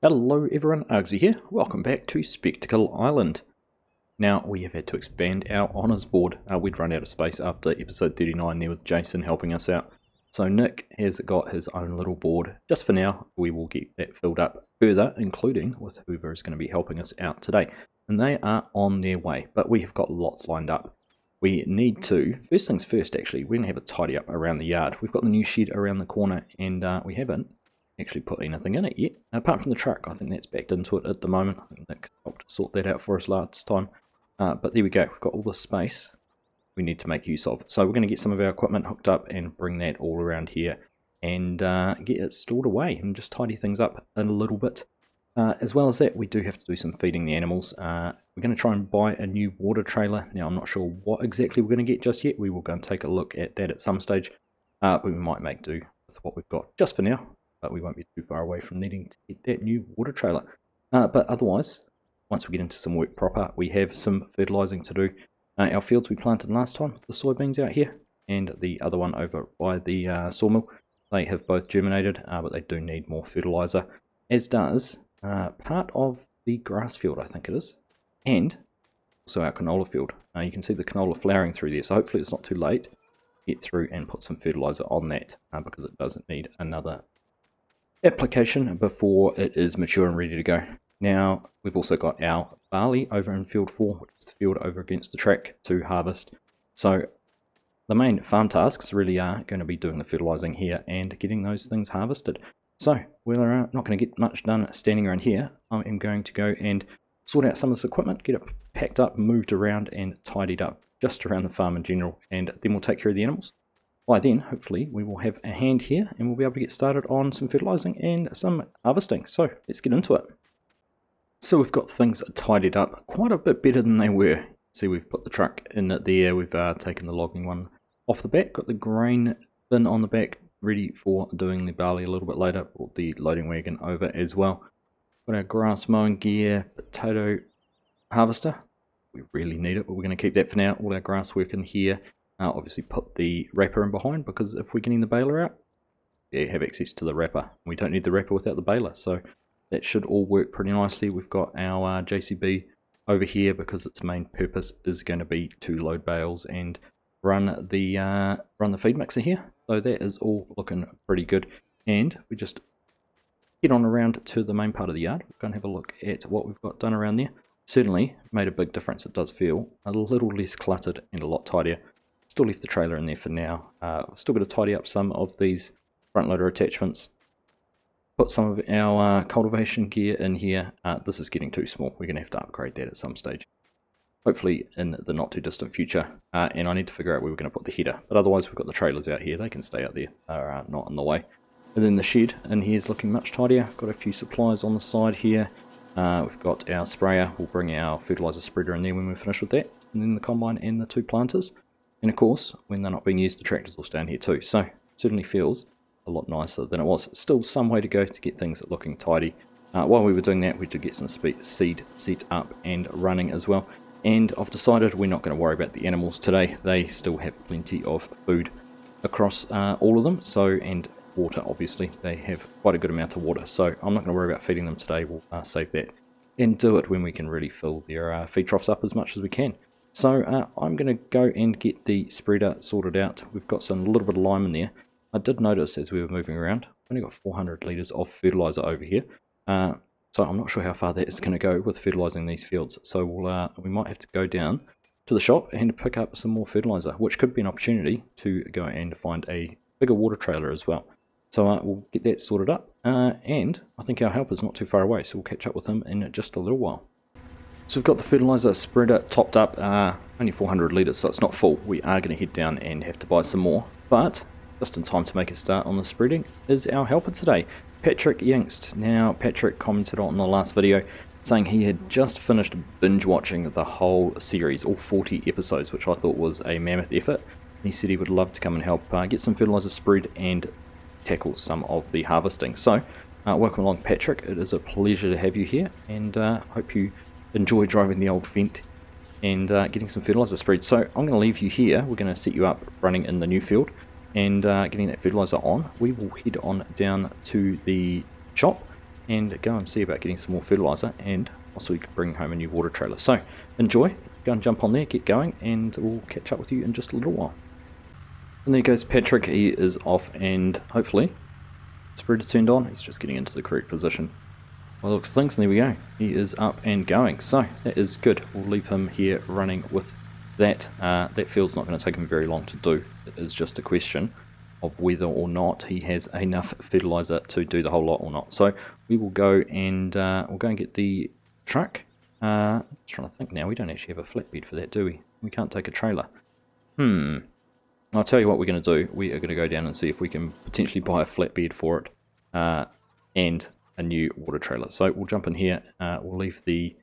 Hello everyone, Argsy here. Welcome back to Spectacle Island. Now, we have had to expand our honours board. We'd run out of space after episode 39 there with Jason helping us out. So Nick has got his own little board. Just for now, we will get that filled up further, including with whoever is going to be helping us out today. And they are on their way, but we have got lots lined up. We need to, first things first actually, we're going to have a tidy up around the yard. We've got the new shed around the corner and we haven't actually put anything in it yet, apart from the truck. I think that's backed into it at the moment. I think Nick helped sort that out for us last time. But there we go, we've got all the space we need to make use of. So we're going to get some of our equipment hooked up and bring that all around here and get it stored away and just tidy things up a little bit. As well as that, we do have to do some feeding the animals. We're going to try and buy a new water trailer. Now I'm not sure what exactly we're going to get just yet. We will go and take a look at that at some stage. But we might make do with what we've got just for now. But we won't be too far away from needing to get that new water trailer. But otherwise, once we get into some work proper, we have some fertilizing to do. Our fields we planted last time with the soybeans out here, and the other one over by the sawmill, they have both germinated, but they do need more fertilizer, as does part of the grass field, I think it is, and also our canola field. You can see the canola flowering through there, so hopefully it's not too late to get through and put some fertilizer on that, because it doesn't need another application before it is mature and ready to go. Now we've also got our barley over in field 4, which is the field over against the track, to harvest. So the main farm tasks really are going to be doing the fertilizing here and getting those things harvested. So we're not going to get much done standing around here. I am going to go and sort out some of this equipment, get it packed up, moved around and tidied up just around the farm in general, and then we'll take care of the animals. By then, hopefully, we will have a hand here and we'll be able to get started on some fertilizing and some harvesting. So let's get into it. So we've got things tidied up quite a bit better than they were. See, we've put the truck in there, we've taken the logging one off the back, got the grain bin on the back ready for doing the barley a little bit later, brought the loading wagon over as well. Got our grass mowing gear, potato harvester. We really need it, but we're going to keep that for now. All our grass work in here. Obviously put the wrapper in behind, because if we're getting the baler out, yeah, have access to the wrapper. We don't need the wrapper without the baler, so that should all work pretty nicely. We've got our JCB over here because its main purpose is going to be to load bales and run the feed mixer here. So that is all looking pretty good. And we just get on around to the main part of the yard. We're going to have a look at what we've got done around there. Certainly made a big difference. It does feel a little less cluttered and a lot tidier. Still left the trailer in there for now. Still got to tidy up some of these front loader attachments. Put some of our cultivation gear in here. This is getting too small. We're going to have to upgrade that at some stage. Hopefully in the not too distant future. And I need to figure out where we're going to put the header. But otherwise we've got the trailers out here. They can stay out there. They're not in the way. And then the shed in here is looking much tidier. Got a few supplies on the side here. We've got our sprayer. We'll bring our fertilizer spreader in there when we're finished with that. And then the combine and the 2 planters. And of course, when they're not being used, the tractors will stand here too. So it certainly feels a lot nicer than it was. Still some way to go to get things looking tidy. While we were doing that, we did get some seed set up and running as well. And I've decided we're not going to worry about the animals today. They still have plenty of food across all of them. So, and water, obviously. They have quite a good amount of water. So I'm not going to worry about feeding them today. We'll save that and do it when we can really fill their feed troughs up as much as we can. So I'm going to go and get the spreader sorted out. We've got some little bit of lime in there. I did notice as we were moving around, I've only got 400 litres of fertilizer over here. So I'm not sure how far that is going to go with fertilizing these fields. So we might have to go down to the shop and pick up some more fertilizer, which could be an opportunity to go and find a bigger water trailer as well. So we'll get that sorted up. And I think our helper's not too far away, so we'll catch up with him in just a little while. So we've got the fertilizer spreader topped up, only 400 litres, so it's not full. We are going to head down and have to buy some more, but just in time to make a start on the spreading is our helper today, Patrick Youngst. Now, Patrick commented on the last video saying he had just finished binge watching the whole series, all 40 episodes, which I thought was a mammoth effort. He said he would love to come and help get some fertilizer spread and tackle some of the harvesting. So, welcome along, Patrick. It is a pleasure to have you here, and hope you enjoy driving the old Fent and getting some fertilizer spread. So I'm going to leave you here. We're going to set you up running in the new field and getting that fertilizer on. We will head on down to the shop and go and see about getting some more fertilizer, and also we can bring home a new water trailer. So enjoy, go and jump on there, get going, and we'll catch up with you in just a little while. And there goes Patrick. He is off, and hopefully spreader turned on. He's just getting into the correct position. Well, looks things, and there we go. He is up and going, so that is good. We'll leave him here running with that. That field's not going to take him very long to do. It is just a question of whether or not he has enough fertilizer to do the whole lot or not. So we will go and get the truck. I'm trying to think now. We don't actually have a flatbed for that, do we? We can't take a trailer. I'll tell you what we're going to do. We are going to go down and see if we can potentially buy a flatbed for it, and a new water trailer. So we'll jump in here. We'll leave the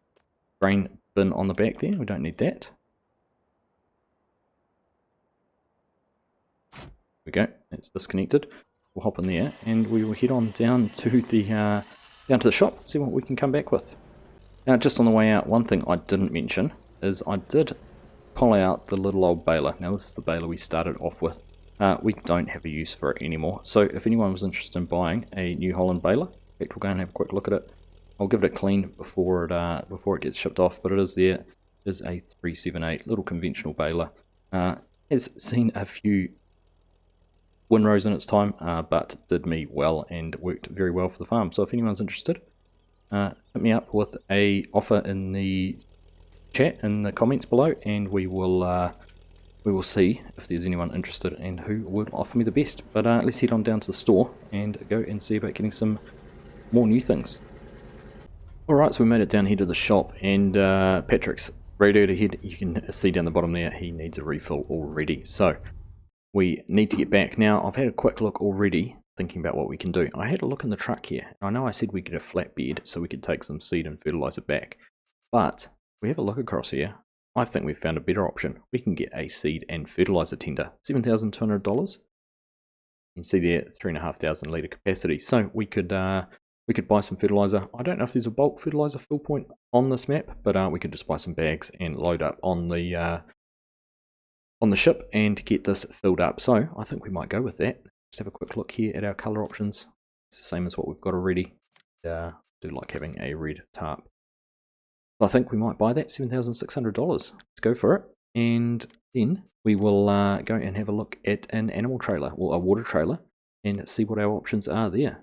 grain bin on the back there. We don't need that. There we go. It's disconnected. We'll hop in there and we will head on down to the shop. See what we can come back with. Now, just on the way out, one thing I didn't mention is I did pull out the little old baler. Now this is the baler we started off with. We don't have a use for it anymore. So if anyone was interested in buying a New Holland baler, in fact, we'll go and have a quick look at it. I'll give it a clean before it gets shipped off, but it is there. It is a 378 little conventional baler. Has seen a few windrows in its time, but did me well and worked very well for the farm. So if anyone's interested, hit me up with a offer in the chat in the comments below, and we will see if there's anyone interested and who will offer me the best. But let's head on down to the store and go and see about getting some more new things. Alright, so we made it down here to the shop, and Patrick's radioed ahead. You can see down the bottom there he needs a refill already, so we need to get back. Now I've had a quick look already thinking about what we can do. I had a look in the truck here. I know I said we get a flatbed so we could take some seed and fertilizer back, but we have a look across here. I think we've found a better option. We can get a seed and fertilizer tender, $7,200. You can see there 3,500 litre capacity, so we could buy some fertilizer. I don't know if there's a bulk fertilizer fill point on this map, but we could just buy some bags and load up on the ship and get this filled up. So I think we might go with that. Just have a quick look here at our colour options. It's the same as what we've got already. I do like having a red tarp. So I think we might buy that, $7,600. Let's go for it. And then we will go and have a look at an animal trailer, or a water trailer, and see what our options are there.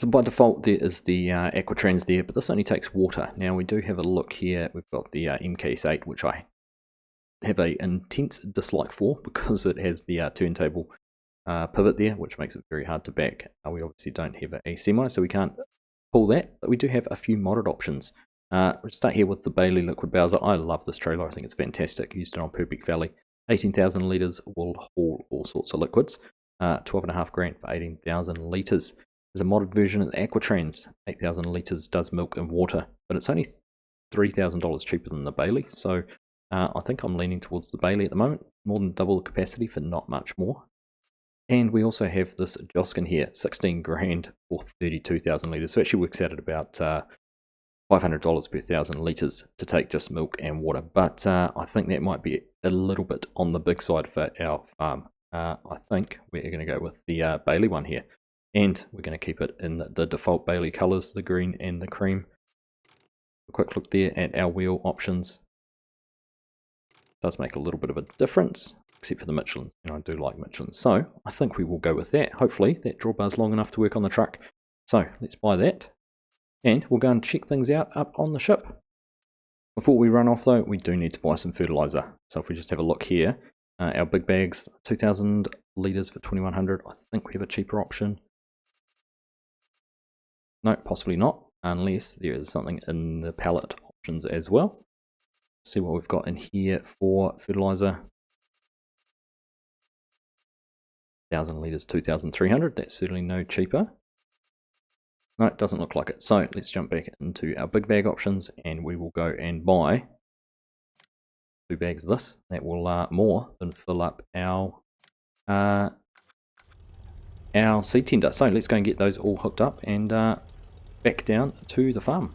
So by default there is the Aquatrans there, but this only takes water. Now we do have a look here. We've got the MKS8, which I have a intense dislike for because it has the turntable pivot there, which makes it very hard to back. We obviously don't have a semi, so we can't pull that, but we do have a few modded options. We'll start here with the Bailey liquid bowser. I love this trailer. I think it's fantastic. Used it on Perfect Valley. 18,000 litres will haul all sorts of liquids. 12.5 grand for 18,000 litres. There's a modded version of the Aquatrans. 8,000 litres does milk and water, but it's only $3,000 cheaper than the Bailey. So I think I'm leaning towards the Bailey at the moment. More than double the capacity for not much more. And we also have this Joskin here, 16 grand for 32,000 litres. So it actually works out at about $500 per 1,000 litres to take just milk and water. But I think that might be a little bit on the big side for our farm. I think we're going to go with the Bailey one here. And we're going to keep it in the default Bailey colours, the green and the cream. A quick look there at our wheel options. Does make a little bit of a difference, except for the Michelins. And I do like Michelins. So I think we will go with that. Hopefully that drawbar's long enough to work on the truck. So let's buy that. And we'll go and check things out up on the ship. Before we run off though, we do need to buy some fertilizer. So if we just have a look here, our big bags, 2,000 litres for 2,100. I think we have a cheaper option. No, possibly not, unless there is something in the pallet options as well. See what we've got in here for fertilizer. 1,000 litres, 2,300. That's certainly no cheaper. No, it doesn't look like it. So let's jump back into our big bag options, and we will go and buy 2 bags of this. That will more than fill up our seed tender. So let's go and get those all hooked up and back down to the farm.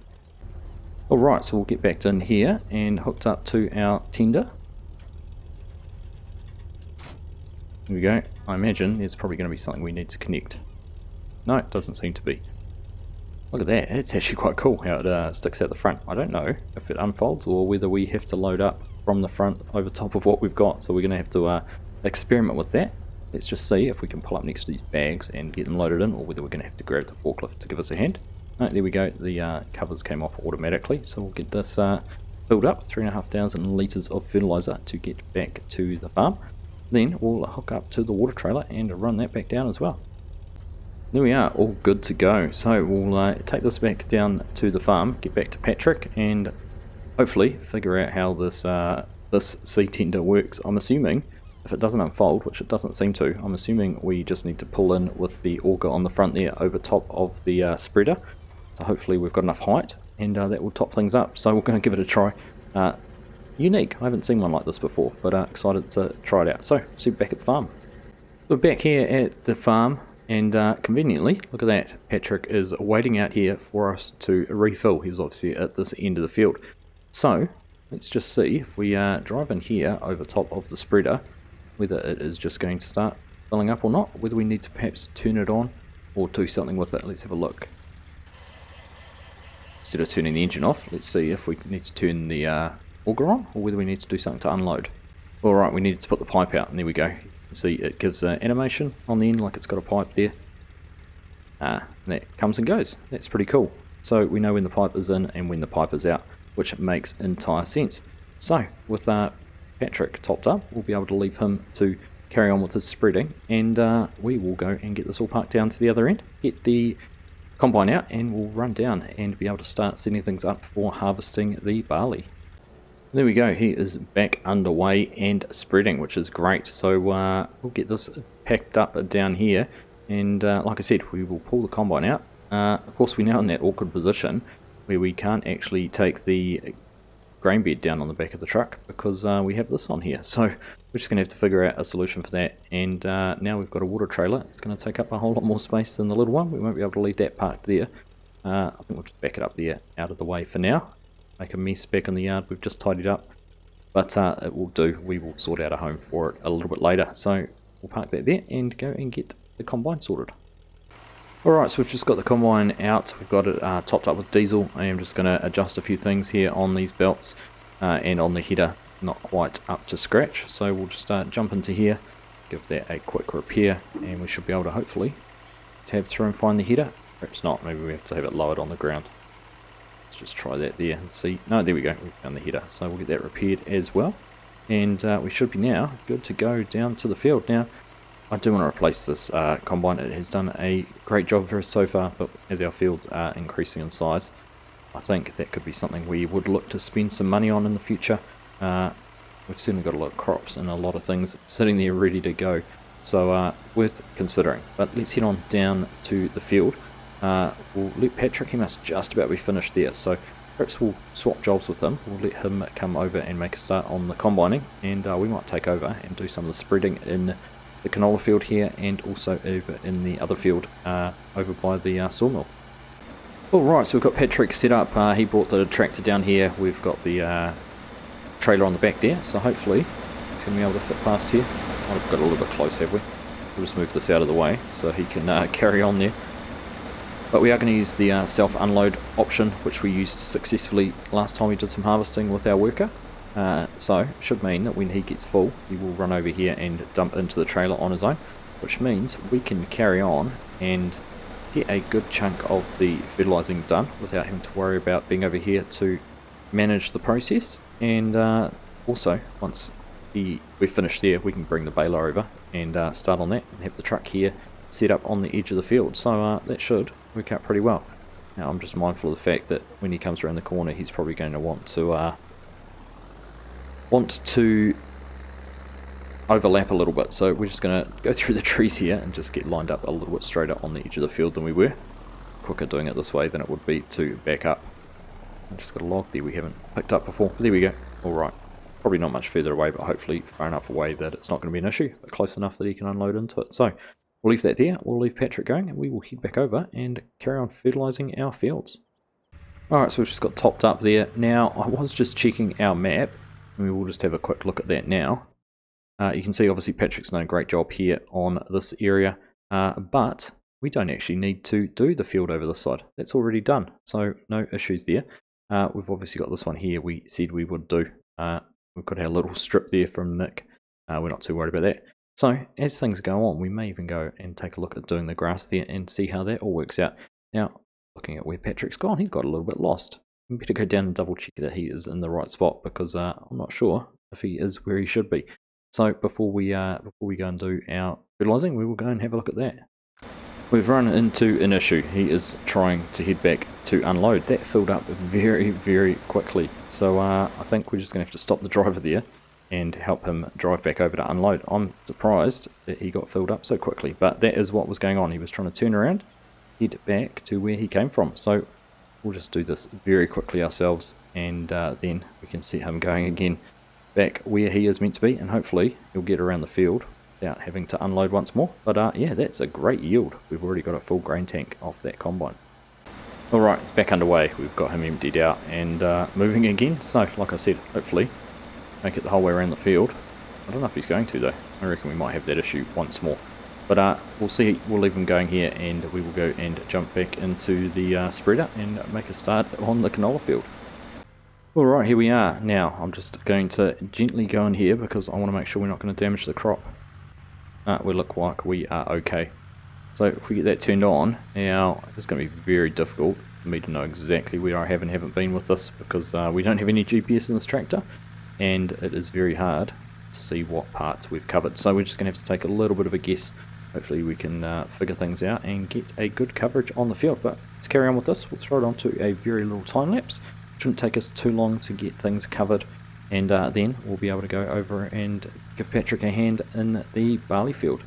Alright, so we'll get back in here and hooked up to our tender. Here we go. I imagine there's probably going to be something we need to connect. No, it doesn't seem to be. Look at that, it's actually quite cool how it sticks out the front. I don't know if it unfolds or whether we have to load up from the front over top of what we've got, so we're going to have to experiment with that. Let's just see if we can pull up next to these bags and get them loaded in, or whether we're going to have to grab the forklift to give us a hand. Right, there we go, the covers came off automatically, so we'll get this filled up, 3,500 litres of fertilizer to get back to the farm. Then we'll hook up to the water trailer and run that back down as well. There we are, all good to go. So we'll take this back down to the farm, get back to Patrick, and hopefully figure out how this seed tender works. I'm assuming if it doesn't unfold, which it doesn't seem to, I'm assuming we just need to pull in with the auger on the front there over top of the spreader. So hopefully we've got enough height, and that will top things up. So we're going to give it a try. Unique, I haven't seen one like this before, but excited to try it out. So see you back at the farm. We're back here at the farm. And conveniently, look at that, Patrick is waiting out here for us to refill. He's obviously at this end of the field. So, let's just see if we drive in here over top of the spreader, whether it is just going to start filling up or not, whether we need to perhaps turn it on or do something with it. Let's have a look. Instead of turning the engine off, let's see if we need to turn the auger on, or whether we need to do something to unload. Alright, we needed to put the pipe out, and there we go. See, it gives animation on the end like it's got a pipe there. And that comes and goes. That's pretty cool. So we know when the pipe is in and when the pipe is out, which makes entire sense. So with Patrick topped up, we'll be able to leave him to carry on with his spreading, and we will go and get this all parked down to the other end, get the combine out, and we'll run down and be able to start setting things up for harvesting the barley. There we go, he is back underway and spreading, which is great. So we'll get this packed up down here, and like I said, we will pull the combine out. Of course, we're now in that awkward position where we can't actually take the grain bed down on the back of the truck because we have this on here. So we're just going to have to figure out a solution for that. And now we've got a water trailer. It's going to take up a whole lot more space than the little one. We won't be able to leave that parked there. I think we'll just back it up there out of the way for now. Make a mess back in the yard we've just tidied up, but it will do. We will sort out a home for it a little bit later, so we'll park that there and go and get the combine sorted. Alright, so we've just got the combine out. We've got it topped up with diesel. I am just going to adjust a few things here on these belts and on the header, not quite up to scratch, so we'll just jump into here, give that a quick repair, and we should be able to hopefully tab through and find the header. Perhaps not, maybe we have to have it lowered on the ground. Let's just try that there and see. No, there we go, we've found the header, so we'll get that repaired as well, and we should be now good to go down to the field. Now I do want to replace this combine. It has done a great job for us so far, but as our fields are increasing in size, I think that could be something we would look to spend some money on in the future. We've certainly got a lot of crops and a lot of things sitting there ready to go, so worth considering. But let's head on down to the field. We'll let Patrick, he must just about be finished there, so perhaps we'll swap jobs with him. We'll let him come over and make a start on the combining, and we might take over and do some of the spreading in the canola field here, and also over in the other field over by the sawmill. Alright, so we've got Patrick set up. He brought the tractor down here. We've got the trailer on the back there, so hopefully he's going to be able to fit past here. Oh, we've got a little bit close, have we? We'll just move this out of the way so he can carry on there. But we are going to use the self-unload option, which we used successfully last time we did some harvesting with our worker. So should mean that when he gets full, he will run over here and dump into the trailer on his own, which means we can carry on and get a good chunk of the fertilizing done without having to worry about being over here to manage the process. And also, once we're finished there, we can bring the baler over and start on that and have the truck here set up on the edge of the field. So that should work out pretty well. Now I'm just mindful of the fact that when he comes around the corner, he's probably going to want to overlap a little bit, so we're just going to go through the trees here and just get lined up a little bit straighter on the edge of the field than we were. Quicker doing it this way than it would be to back up. I've just got a log there we haven't picked up before, but there we go. Alright, probably not much further away, but hopefully far enough away that it's not going to be an issue, but close enough that he can unload into it. So we'll leave that there, we'll leave Patrick going, and we will head back over and carry on fertilizing our fields. Alright, so we've just got topped up there. Now, I was just checking our map, and we will just have a quick look at that now. You can see obviously Patrick's done a great job here on this area, but we don't actually need to do the field over this side. That's already done, so no issues there. We've obviously got this one here we said we would do. We've got our little strip there from Nick. We're not too worried about that. So as things go on, we may even go and take a look at doing the grass there and see how that all works out. Now, looking at where Patrick's gone, he got a little bit lost. We better go down and double check that he is in the right spot, because I'm not sure if he is where he should be. So before we go and do our fertilizing, we will go and have a look at that. We've run into an issue. He is trying to head back to unload. That filled up very, very quickly. So I think we're just going to have to stop the driver there and help him drive back over to unload. I'm surprised that he got filled up so quickly, but that is what was going on. He was trying to turn around, head back to where he came from. So we'll just do this very quickly ourselves, and then we can see him going again back where he is meant to be, and hopefully he'll get around the field without having to unload once more. But yeah, that's a great yield. We've already got a full grain tank off that combine. Alright, it's back underway. We've got him emptied out and moving again. So like I said, hopefully make it the whole way around the field. I don't know if he's going to though. I reckon we might have that issue once more. But we'll see. We'll leave him going here, and we will go and jump back into the spreader and make a start on the canola field. Alright, here we are. Now, I'm just going to gently go in here because I want to make sure we're not going to damage the crop. We look like we are okay. So if we get that turned on, now it's going to be very difficult for me to know exactly where I have and haven't been with this, because we don't have any GPS in this tractor, and it is very hard to see what parts we've covered. So we're just going to have to take a little bit of a guess. Hopefully we can figure things out and get a good coverage on the field. But let's carry on with this. We'll throw it onto a very little time lapse. Shouldn't take us too long to get things covered, and then we'll be able to go over and give Patrick a hand in the barley field.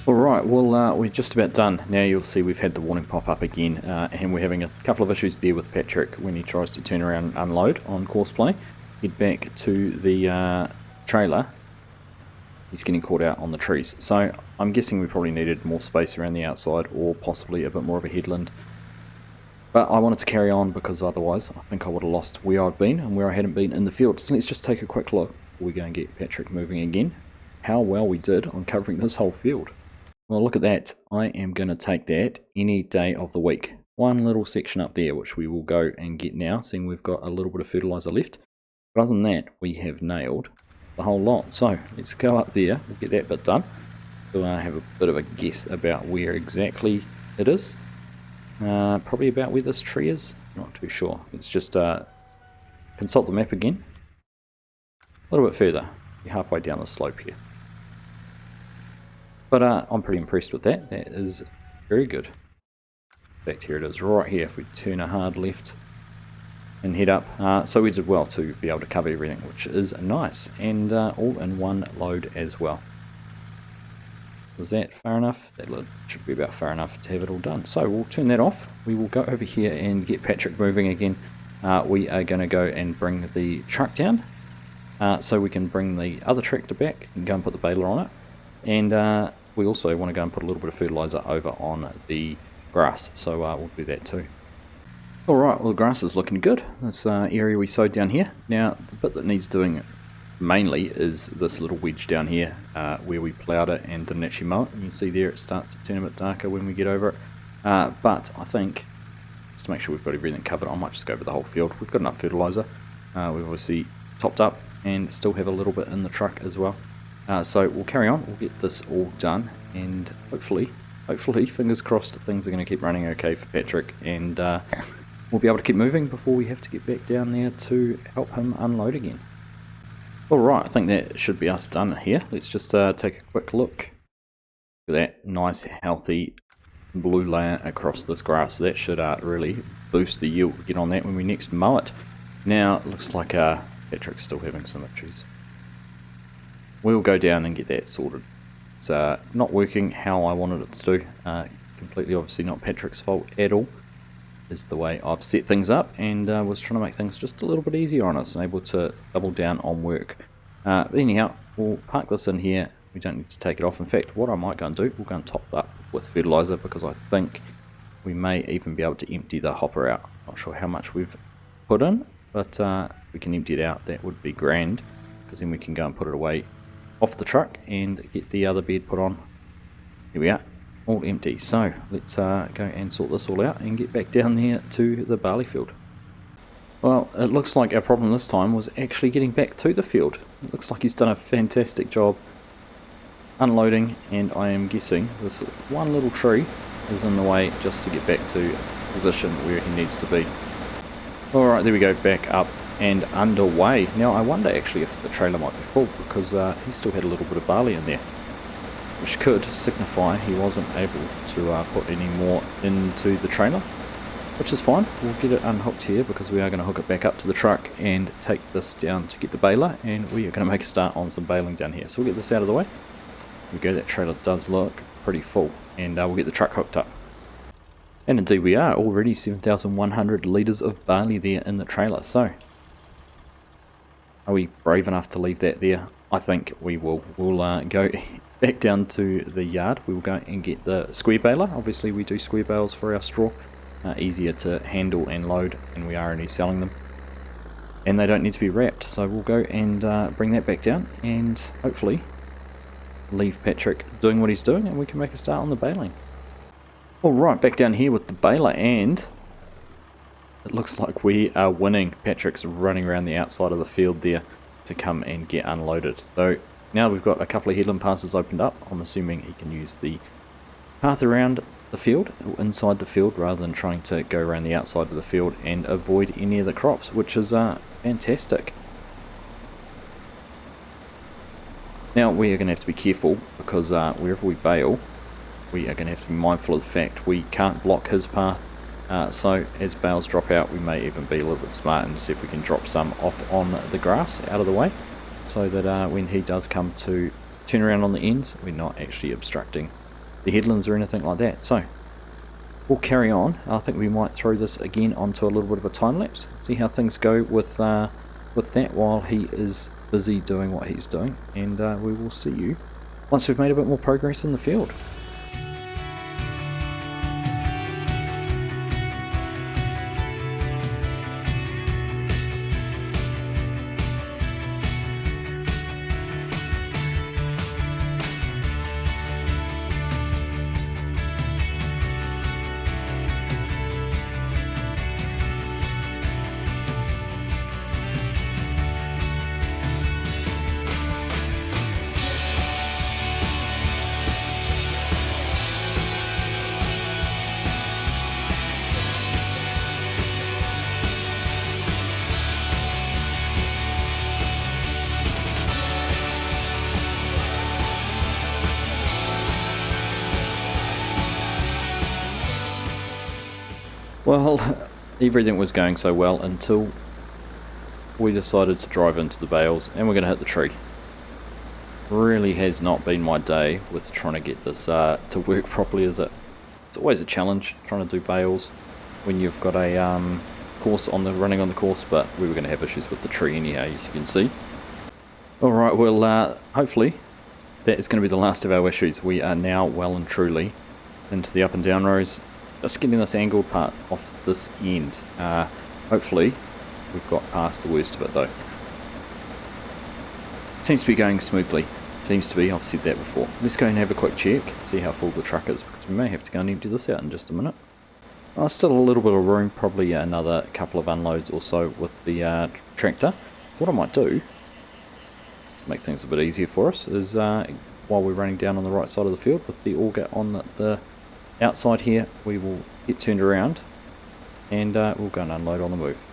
Alright, well we're just about done. Now you'll see we've had the warning pop up again, and we're having a couple of issues there with Patrick when he tries to turn around and unload on course play. Head back to the trailer. He's getting caught out on the trees. So I'm guessing we probably needed more space around the outside, or possibly a bit more of a headland. But I wanted to carry on because otherwise I think I would have lost where I'd been and where I hadn't been in the field. So let's just take a quick look before we go and get Patrick moving again. How well we did on covering this whole field. Well, look at that. I am going to take that any day of the week. One little section up there, which we will go and get now, seeing we've got a little bit of fertilizer left. But other than that, we have nailed the whole lot. So let's go up there, we'll get that bit done. So I have a bit of a guess about where exactly it is. Probably about where this tree is. Not too sure. Let's just consult the map again. A little bit further. You're halfway down the slope here. But I'm pretty impressed with that. That is very good. In fact, here it is right here. If we turn a hard left and head up. So we did well to be able to cover everything, which is nice. And all in one load as well. Was that far enough? That should be about far enough to have it all done. So we'll turn that off. We will go over here and get Patrick moving again. We are going to go and bring the truck down. So we can bring the other tractor back and go and put the baler on it. And we also want to go and put a little bit of fertilizer over on the grass, so we'll do that too. Alright, well the grass is looking good. This area we sowed down here. Now the bit that needs doing mainly is this little wedge down here where we ploughed it and didn't actually mow it. And you can see there it starts to turn a bit darker when we get over it. But I think, just to make sure we've got everything covered, I might just go over the whole field. We've got enough fertilizer. We've obviously topped up and still have a little bit in the truck as well. So we'll carry on, we'll get this all done, and hopefully, fingers crossed, things are going to keep running okay for Patrick, and we'll be able to keep moving before we have to get back down there to help him unload again. Alright, I think that should be us done here. Let's just take a quick look. Look at that nice healthy blue layer across this grass. That should really boost the yield. Get on that when we next mow it. Now, it looks like Patrick's still having some issues. We'll go down and get that sorted. It's not working how I wanted it to do. Completely obviously not Patrick's fault at all. Is the way I've set things up, and was trying to make things just a little bit easier on us and able to double down on work. But anyhow, we'll park this in here. We don't need to take it off. In fact, what I might go and do, we'll go and top that with fertilizer, because I think we may even be able to empty the hopper out. Not sure how much we've put in, but if we can empty it out, that would be grand, because then we can go and put it away off the truck and get the other bed put on. Here we are. All empty. So let's go and sort this all out and get back down there to the barley field. Well, it looks like our problem this time was actually getting back to the field. It looks like he's done a fantastic job unloading, and I am guessing this one little tree is in the way just to get back to position where he needs to be. Alright, there we go, back up and underway. Now I wonder actually if the trailer might be full, because he still had a little bit of barley in there, which could signify he wasn't able to put any more into the trailer, which is fine. We'll get it unhooked here, because we are going to hook it back up to the truck and take this down to get the baler, and we are going to make a start on some baling down here. So we'll get this out of the way. There we go, that trailer does look pretty full, and we'll get the truck hooked up. And indeed we are, already 7,100 litres of barley there in the trailer. So, are we brave enough to leave that there? I think we will. We'll go back down to the yard. We will go and get the square baler. Obviously we do square bales for our straw. Easier to handle and load, and we are only selling them. And they don't need to be wrapped. So we'll go and bring that back down, and hopefully leave Patrick doing what he's doing, and we can make a start on the baling. Alright, back down here with the baler, and it looks like we are winning. Patrick's running around the outside of the field there to come and get unloaded. So now we've got a couple of headland passes opened up. I'm assuming he can use the path around the field, or inside the field, rather than trying to go around the outside of the field and avoid any of the crops, which is fantastic. Now we are going to have to be careful, because wherever we bale, we are going to have to be mindful of the fact we can't block his path. So as bales drop out, we may even be a little bit smart and see if we can drop some off on the grass out of the way, so that when he does come to turn around on the ends, we're not actually obstructing the headlands or anything like that. So we'll carry on. I think we might throw this again onto a little bit of a time lapse, see how things go with that while he is busy doing what he's doing, and we will see you once we've made a bit more progress in the field. Well, everything was going so well until we decided to drive into the bales, and we're going to hit the tree. Really has not been my day with trying to get this to work properly, is it? It's always a challenge trying to do bales when you've got a course running on the course, but we were going to have issues with the tree anyhow, as you can see. Alright, well hopefully that is going to be the last of our issues. We are now well and truly into the up and down rows. Just getting this angled part off this end. Hopefully we've got past the worst of it though. Seems to be going smoothly. Seems to be, I've said that before. Let's go and have a quick check, see how full the truck is, because we may have to go and empty this out in just a minute. Still a little bit of room, probably another couple of unloads or so with the tractor. What I might do, make things a bit easier for us, is while we're running down on the right side of the field with the auger on the outside here, we will get turned around and we'll go and unload on the move.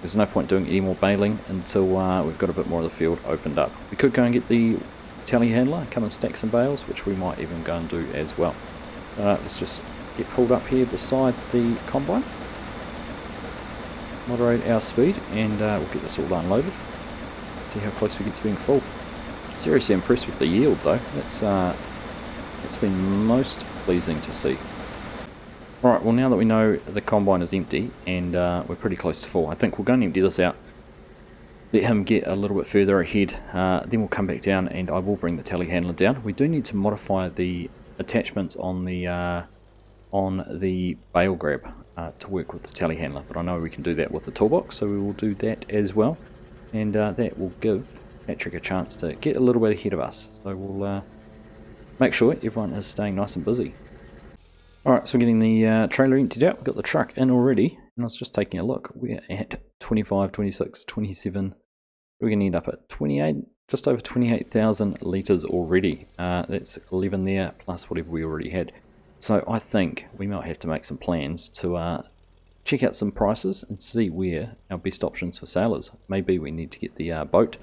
There's no point doing any more baling until we've got a bit more of the field opened up. We could go and get the telehandler, come and stack some bales, which we might even go and do as well. Let's just get pulled up here beside the combine, moderate our speed, and we'll get this all unloaded. See how close we get to being full. Seriously impressed with the yield though. It's been most pleasing to see. Alright, well now that we know the combine is empty and we're pretty close to full, I think we'll go and empty this out. Let him get a little bit further ahead, then we'll come back down and I will bring the telehandler down. We do need to modify the attachments on the bale grab to work with the telehandler, but I know we can do that with the toolbox, so we will do that as well. And that will give Patrick a chance to get a little bit ahead of us. So we'll make sure everyone is staying nice and busy. Alright, so we're getting the trailer emptied out. We've got the truck in already, and I was just taking a look. We're at 25, 26, 27. We're going to end up at 28, just over 28,000 litres already. That's 11 there, plus whatever we already had. So I think we might have to make some plans to check out some prices and see where our best options for sailors. Maybe we need to get the boat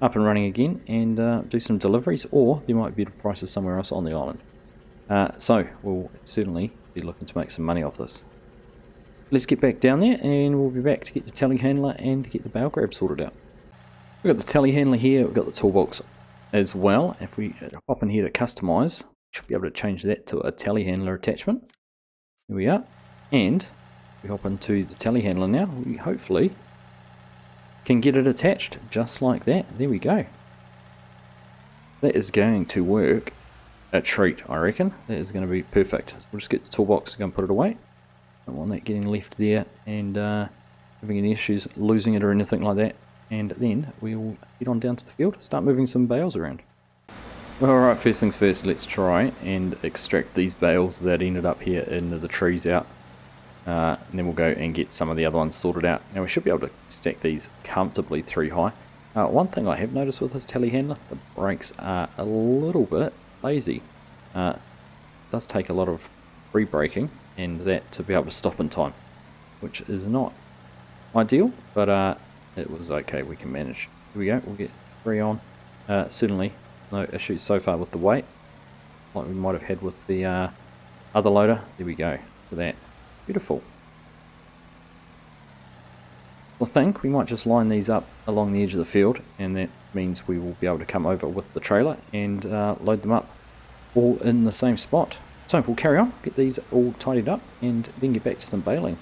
up and running again and do some deliveries, or there might be better prices somewhere else on the island. So we'll certainly be looking to make some money off this. Let's get back down there and we'll be back to get the telehandler and get the bale grab sorted out. We've got the telehandler here, we've got the toolbox as well. If we hop in here to customize, should be able to change that to a telehandler attachment. Here we are. And we hop into the telehandler now. We hopefully can get it attached just like that. There we go. That is going to work a treat, I reckon. That is going to be perfect. So we'll just get the toolbox and go and put it away. Don't want that getting left there and having any issues losing it or anything like that. And then we'll get on down to the field, start moving some bales around. Alright, first things first, let's try and extract these bales that ended up here into the trees out. And then we'll go and get some of the other ones sorted out. Now we should be able to stack these comfortably 3 high. One thing I have noticed with this telehandler, the brakes are a little bit lazy. It does take a lot of pre-braking and that to be able to stop in time, which is not ideal, but it was okay, we can manage. Here we go, we'll get 3 on. Certainly no issues so far with the weight, like we might have had with the other loader. There we go, for that. Beautiful. I think we might just line these up along the edge of the field, and that means we will be able to come over with the trailer and load them up all in the same spot. So we'll carry on, get these all tidied up, and then get back to some baling.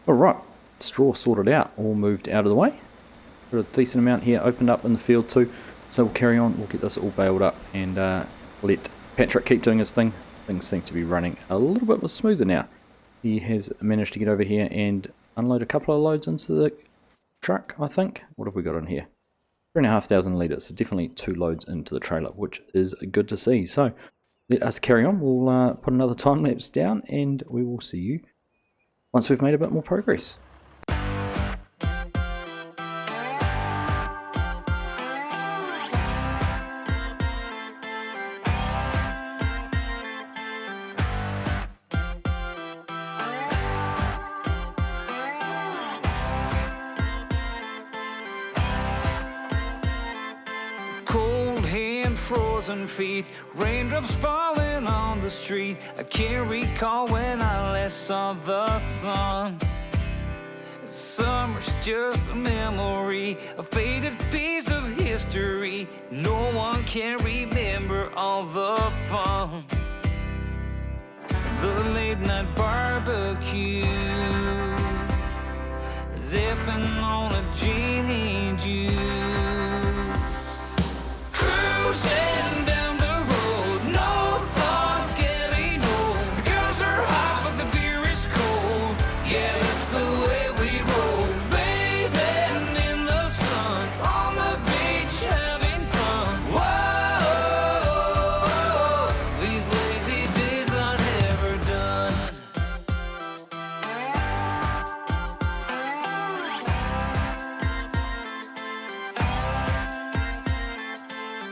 Alright, straw sorted out, all moved out of the way. Got a decent amount here opened up in the field too, so we'll carry on, we'll get this all baled up and let Patrick keep doing his thing. Things seem to be running a little bit more smoother now. He has managed to get over here and unload a couple of loads into the truck, I think. What have we got in here? 3,500 litres, so definitely 2 loads into the trailer, which is good to see. So let us carry on. We'll put another time lapse down and we will see you once we've made a bit more progress. Frozen feet, raindrops falling on the street. I can't recall when I last saw the sun. Summer's just a memory, a faded piece of history. No one can remember all the fun. The late night barbecue, zipping on a gin and juice. Cruising down the road, no thought getting old. The girls are hot, but the beer is cold. Yeah, that's the way we roll. Bathing in the sun, on the beach having fun. Whoa, these lazy days are never done.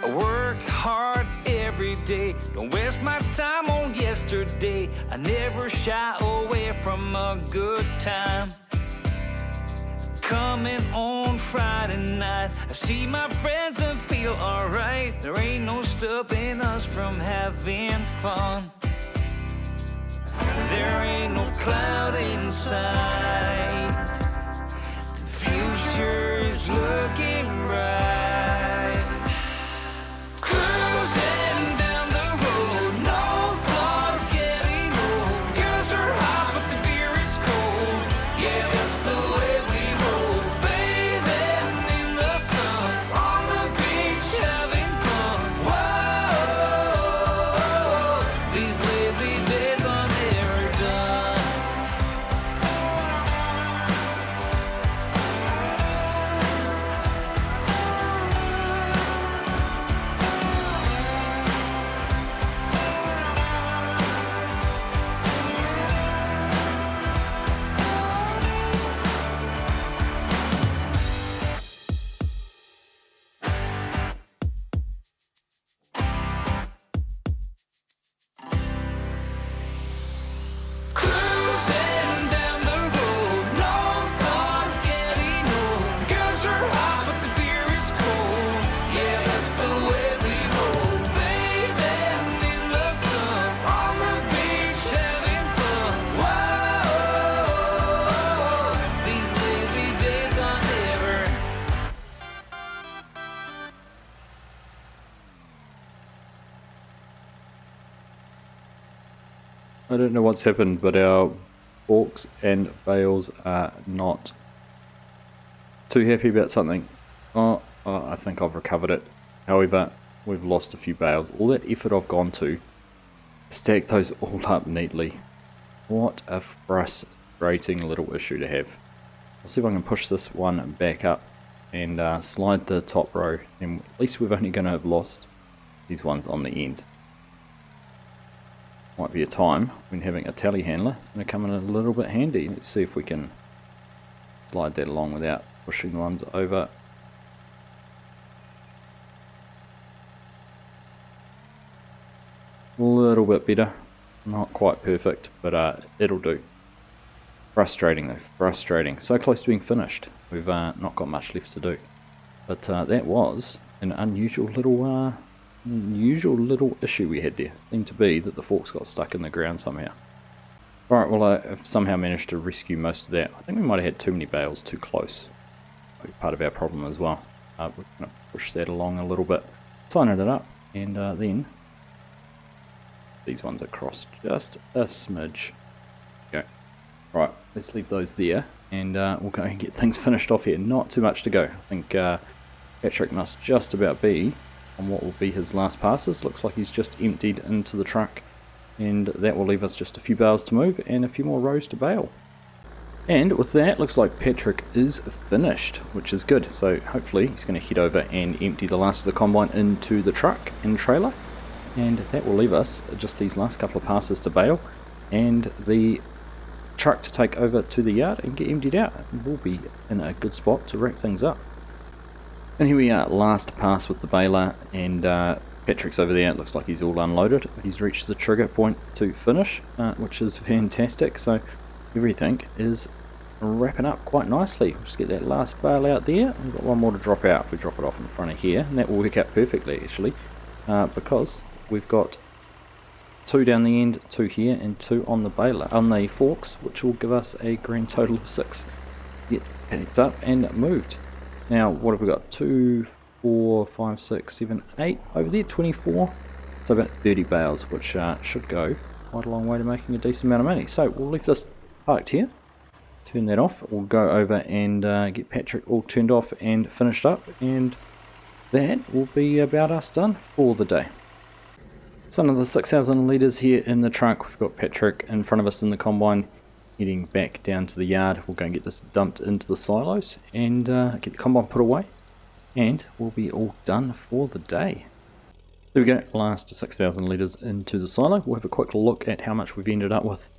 I work hard every day, don't waste my time on yesterday. yesterday. I never shy away from a good time. Coming on Friday night, I see my friends and feel alright. There ain't no stopping us from having fun. There ain't no cloud in sight. The future is looking bright. Cruising down the road, no thought of getting old. Girls are hot, but the beer is cold. Yeah, that's the way we roll. Bathing in the sun, on the beach having fun. Whoa, these lazy days are never done. Cruising down the road, no thought of getting old. Girls are hot, but the beer is cold. Yeah, that's the way we roll. Bathing in the sun, on the beach having fun. Whoa, these lazy days are never. I don't know what's happened, but our forks and bales are not too happy about something. I think I've recovered it. However, we've lost a few bales. All that effort I've gone to stack those all up neatly. What a frustrating little issue to have. I'll see if I can push this one back up and slide the top row, and at least we're only going to have lost these ones on the end. Might be a time when having a telehandler is going to come in a little bit handy. Let's see if we can slide that along without pushing ones over. A little bit better, not quite perfect, but it'll do. Frustrating though, frustrating. So close to being finished. We've not got much left to do, but that was an unusual little issue we had there. It seemed to be that the forks got stuck in the ground somehow. Alright, well I've somehow managed to rescue most of that. I think we might have had too many bales too close. That'll be part of our problem as well. We're going to push that along a little bit, tighten it up, and then these ones across just a smidge. Okay. Right, let's leave those there, and we'll go and get things finished off here. Not too much to go. I think Patrick must just about be on what will be his last passes. Looks like he's just emptied into the truck, and that will leave us just a few bales to move and a few more rows to bale. And with that, looks like Patrick is finished, which is good. So hopefully he's going to head over and empty the last of the combine into the truck and trailer, and that will leave us just these last couple of passes to bale and the truck to take over to the yard and get emptied out. We'll be in a good spot to wrap things up. And here we are, last pass with the baler, and Patrick's over there. It looks like he's all unloaded. He's reached the trigger point to finish, which is fantastic. So everything is wrapping up quite nicely. We'll just get that last bale out there. We've got one more to drop out if we drop it off in front of here, and that will work out perfectly actually, because we've got 2 down the end, 2 here, and 2 on the baler, on the forks, which will give us a grand total of 6. Get packed up and moved. Now, what have we got? 2, 4, 5, 6, 7, 8 over there, 24. So about 30 bales, which should go quite a long way to making a decent amount of money. So we'll leave this parked here, turn that off. We'll go over and get Patrick all turned off and finished up, and that will be about us done for the day. So another 6,000 litres here in the truck. We've got Patrick in front of us in the combine, heading back down to the yard. We'll go and get this dumped into the silos and get the combine put away, and we'll be all done for the day. There we go, last 6,000 litres into the silo. We'll have a quick look at how much we've ended up with.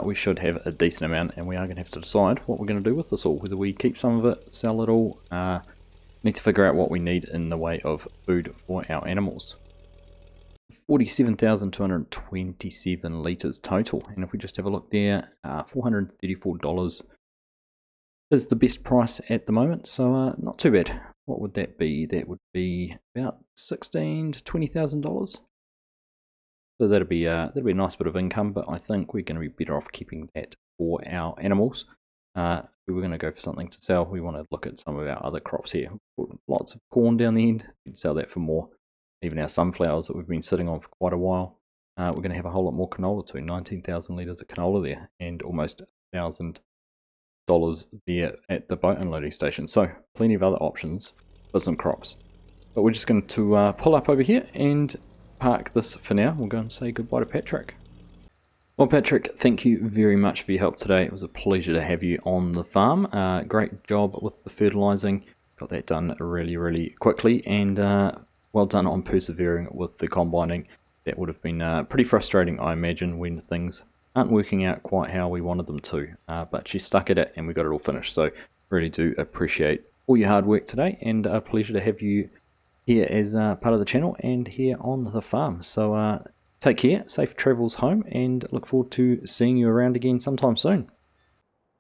We should have a decent amount, and we are going to have to decide what we're going to do with this all, whether we keep some of it, sell it all. Need to figure out what we need in the way of food for our animals. 47,227 litres total. And if we just have a look there, $434 is the best price at the moment, so not too bad. What would that be? That would be about $16,000 to $20,000. So that'd be a nice bit of income, but I think we're going to be better off keeping that for our animals. If we were going to go for something to sell, we want to look at some of our other crops here. Lots of corn down the end, we can sell that for more. Even our sunflowers that we've been sitting on for quite a while. We're going to have a whole lot more canola too. 19,000 litres of canola there, and almost $1,000 there at the boat unloading station. So plenty of other options for some crops. But we're just going to pull up over here and park this for now. We'll go and say goodbye to Patrick. Well, Patrick, thank you very much for your help today. It was a pleasure to have you on the farm. Great job with the fertilizing. Got that done really, really quickly, and well done on persevering with the combining. That would have been pretty frustrating, I imagine, when things aren't working out quite how we wanted them to. But you stuck at it and we got it all finished. So really do appreciate all your hard work today, and a pleasure to have you here as part of the channel and here on the farm. So take care, safe travels home, and look forward to seeing you around again sometime soon.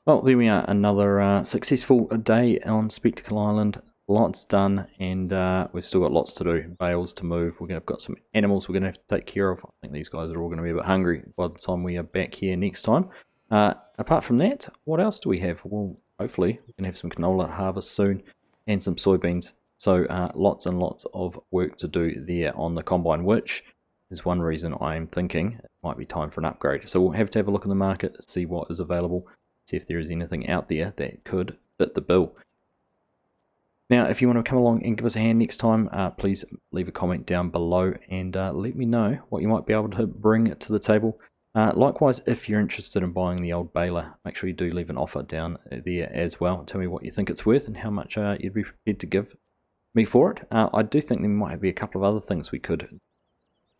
Well, there we are, another successful day on Spectacle Island. Lots done, and we've still got lots to do. Bales to move. We've got some animals we're going to have to take care of. I think these guys are all going to be a bit hungry by the time we are back here next time. Apart from that, what else do we have? Well, hopefully we can have some canola at harvest soon and some soybeans. So lots and lots of work to do there on the combine, which is one reason I am thinking it might be time for an upgrade. So we'll have to have a look in the market, see what is available, see if there is anything out there that could fit the bill. Now, if you want to come along and give us a hand next time, please leave a comment down below and let me know what you might be able to bring to the table. Likewise, if you're interested in buying the old baler, make sure you do leave an offer down there as well. Tell me what you think it's worth and how much you'd be prepared to give me for it. I do think there might be a couple of other things we could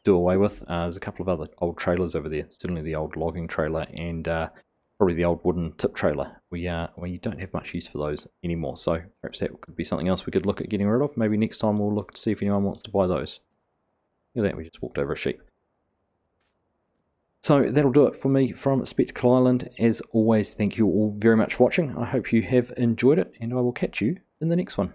do away with. There's a couple of other old trailers over there, certainly the old logging trailer and probably the old wooden tip trailer. We don't have much use for those anymore, so perhaps that could be something else we could look at getting rid of. Maybe next time we'll look to see if anyone wants to buy those. Look at that, we just walked over a sheep. So that'll do it for me from Spectacle Island. As always, thank you all very much for watching. I hope you have enjoyed it, and I will catch you in the next one.